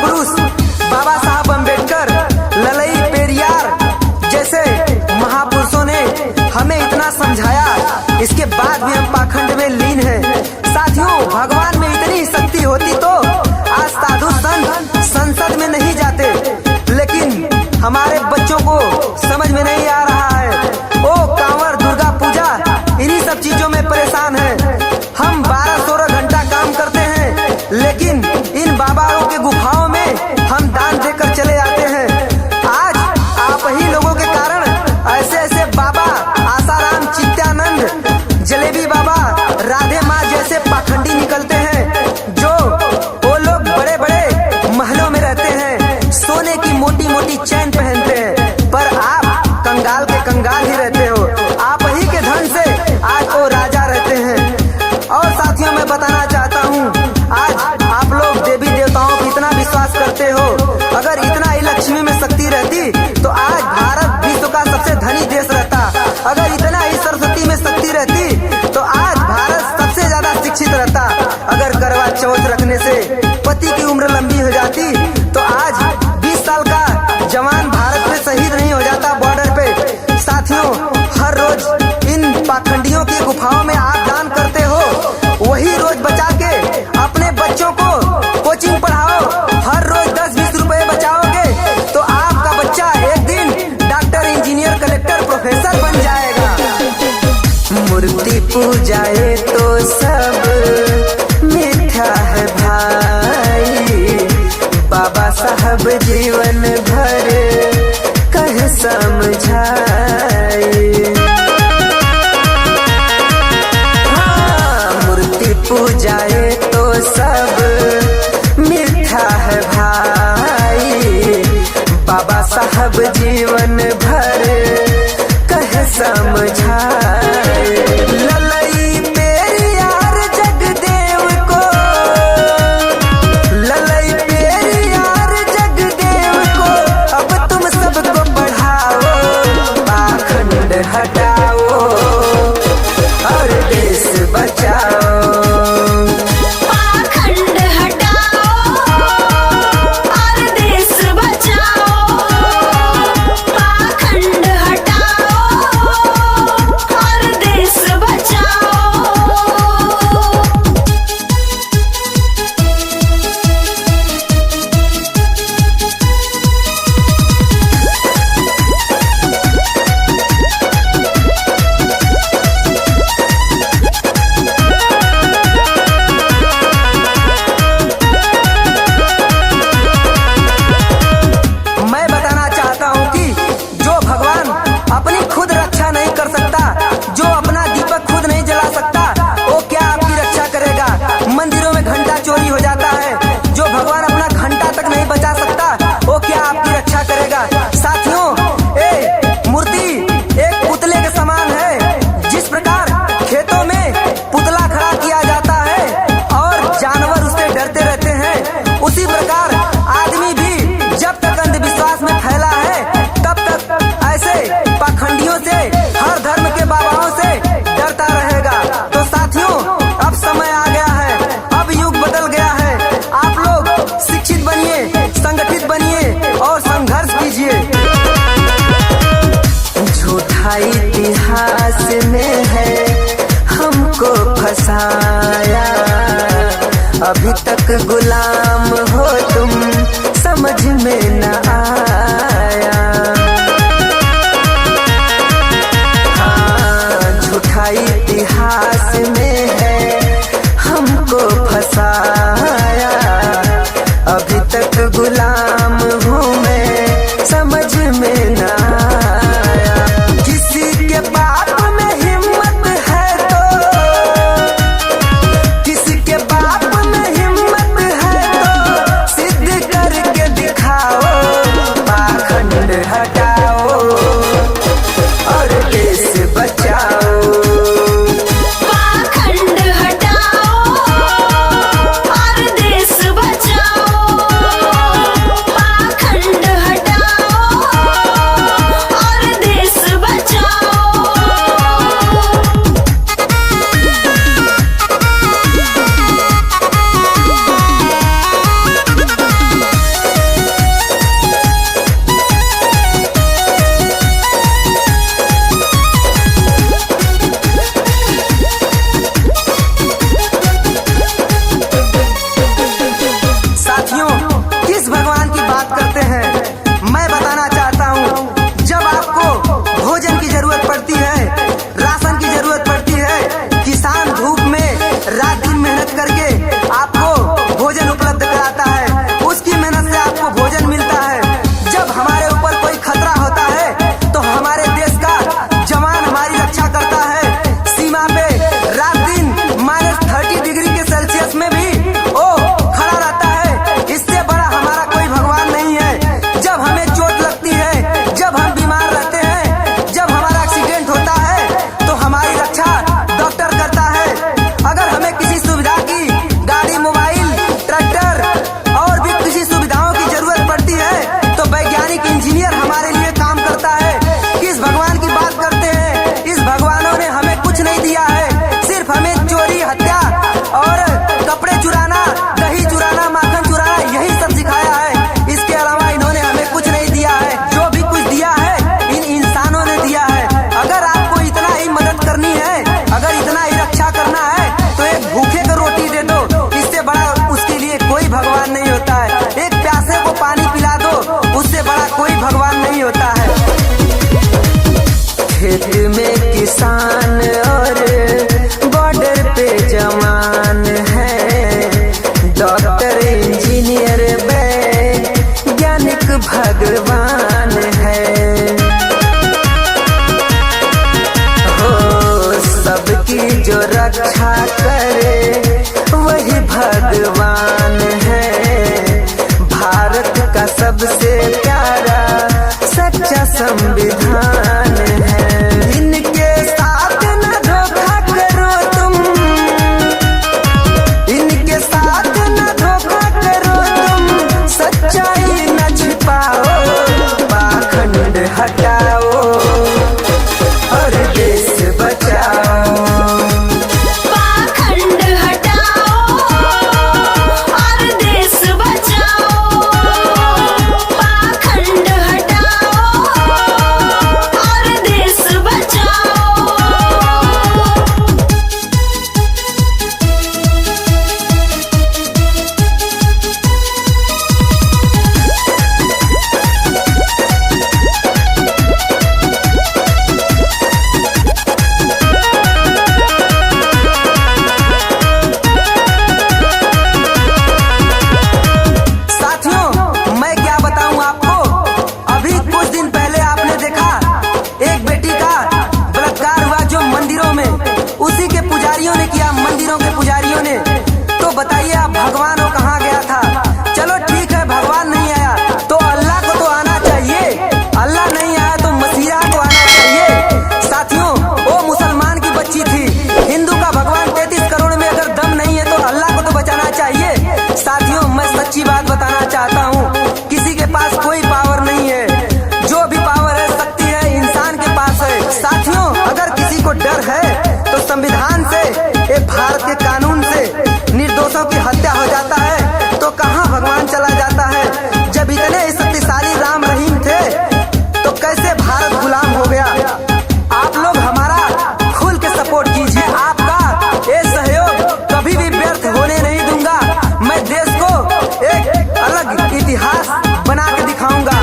महापुरुष बाबा साहब अम्बेडकर, ललई पेरियार जैसे महापुरुषों ने हमें इतना समझाया, इसके बाद भी हम पाखंड में लीन हैं। साथियों, भगवान में इतनी शक्ति होती तो आज साधु संत संसद में नहीं जाते, लेकिन हमारे बच्चों को समझ में नहीं आ रहा है। ओ कांवर, दुर्गा पूजा, इन्हीं सब चीजों में परेशान है। हम 12-16 घंटा काम करते हैं, लेकिन इन बाबाओं के गुफाओं में हम दान देकर चले आते हैं। आज आप ही लोगों के कारण ऐसे ऐसे बाबा, आसाराम, चित्यानंद, जलेबी बाबा, राधे माँ जैसे पाखंडी निकलते हैं, जो वो लोग बड़े बड़े महलों में रहते हैं, सोने की मोटी मोटी चैन पहनते हैं, पर आप कंगाल के कंगाल ही रहते हो। आप ही के धन से आज वो राजा रहते हैं। और साथियों, मैं बताना चाहता हूँ, आज आप लोग देवी देवताओं पर इतना विश्वास करते हो, अगर इतना ही लक्ष्मी में शक्ति रहती तो आज भारत विश्व का सबसे धनी देश रहता। अगर इतना ही सरस्वती में शक्ति रहती तो आज भारत सबसे ज्यादा शिक्षित रहता। अगर करवा चौथ रखने से पति की उम्र लंबी हो जाती तो आज 20 साल का जवान भारत में शहीद नहीं हो जाता बॉर्डर पे। साथियों, हर रोज इन पाखंडियों की गुफाओं में आप दान करते हो, वही रोज बचा के अपने बच्चों को कोचिंग पढ़ाओ। हर रोज 10-20 रुपए बचाओगे तो आपका बच्चा एक दिन डॉक्टर, इंजीनियर, कलेक्टर, प्रोफेसर बन जाएगा। मूर्ति पूजाए तो सब मिथ्या है भाई, बाबा साहब जीवन भर कह समझाए। हाँ, मूर्ति पूजाए तो सब मिथ्या है भाई, बाबा साहब जीवन भर कह समझाए। ललई पेरियार जगदेव को, ललई पेरियार जगदेव को, अब तुम सबको पढ़ाओ, पाखंड हटाओ और देश बचाओ। पाखंड हटाओ और देश बचाओ, पाखंड हटाओ और देश बचाओ। मैं बताना चाहता हूँ कि जो भगवान अपनी खुद रक्षा नहीं कर सकता, जो अपना दीपक खुद नहीं जला सकता, वो क्या आपकी रक्षा करेगा। मंदिरों में घंटा चोरी हो जाता है, जो भगवान अपना घंटा तक नहीं बचा सकता, वो क्या आपकी रक्षा करेगा। साथियों, मूर्ति एक पुतले के समान है। जिस प्रकार खेतों में पुतला खड़ा किया जाता है और जानवर उससे डरते रहते हैं, उसी प्रकार आदमी भी जब तक अंधविश्वास में फैला है तब तक ऐसे पाखंडियों से, हर धर्म के बाबाओं से डरता रहेगा। तो साथियों, अब समय आ गया है, अब युग बदल गया है। आप लोग शिक्षित बनिए, संगठित बनिए और संघर्ष कीजिए। झूठा इतिहास में है हमको फंसाया, अभी तक गुलाम हो तुम, समझ में न आया। हाँ, झूठा इतिहास में है हमको फंसाया, अभी तक गुलाम हूँ मैं, समझ में न आया। किसी के बाप में हिम्मत है तो, किसी के बाप में हिम्मत है तो सिद्ध करके दिखाओ, पाखंड हटाओ और देश बचाओ। पाखंड हटाओ और देश बचाओ, भगवान है। हो सबकी जो रक्षा करे वही भगवान है। भारत का सबसे प्यारा सच्चा संविधान है। इनके साथ न धोखा करो तुम, इनके साथ न धोखा करो तुम, सच्चाई न छिपाओ, पाखंड हटाओ और देश बचाओ। पाखंड हटाओ और देश बचाओ। पाखंड हटाओ और देश बचाओ। साथियों मैं क्या बताऊं आपको, अभी कुछ दिन पहले आपने देखा एक बेटी का बलात्कार हुआ जो मंदिरों में, उसी के पुजारियों ने किया, मंदिरों के पुजारियों ने। तो बताइए आप भगवान वो कहाँ गया था? चलो ठीक है भगवान नहीं आया तो अल्लाह को तो आना चाहिए, अल्लाह नहीं आया तो मसीहा को आना चाहिए। साथियों वो मुसलमान की बच्ची थी, हिंदू का भगवान 33 करोड़ में अगर दम नहीं है तो अल्लाह को तो बचाना चाहिए। साथियों मैं सच्ची बात बताना चाहता हूँ, किसी के पास कोई पावर नहीं है, जो भी पावर है शक्ति है इंसान के पास है। साथियों अगर किसी को डर है तो संविधान से, एक भारत के कानून से निर्दोषों की हत्या हो जाता है तो कहाँ भगवान चला जाता है? जब इतने शक्तिशाली राम रहीम थे तो कैसे भारत गुलाम हो गया? आप लोग हमारा खुल के सपोर्ट कीजिए, आपका ये सहयोग कभी भी व्यर्थ होने नहीं दूंगा। मैं देश को एक अलग इतिहास बना के दिखाऊंगा।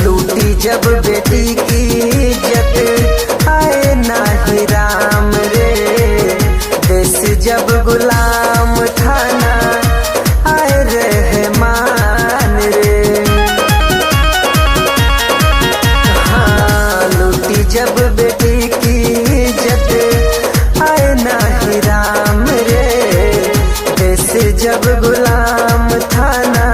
लूटी जब बेटी की इज्जत आए नाही राम रे, देश जब गुलाम था ना आए रहमान रे। हाँ लूटी जब बेटी की इज्जत आए नाही राम रे, देश जब गुलाम था ना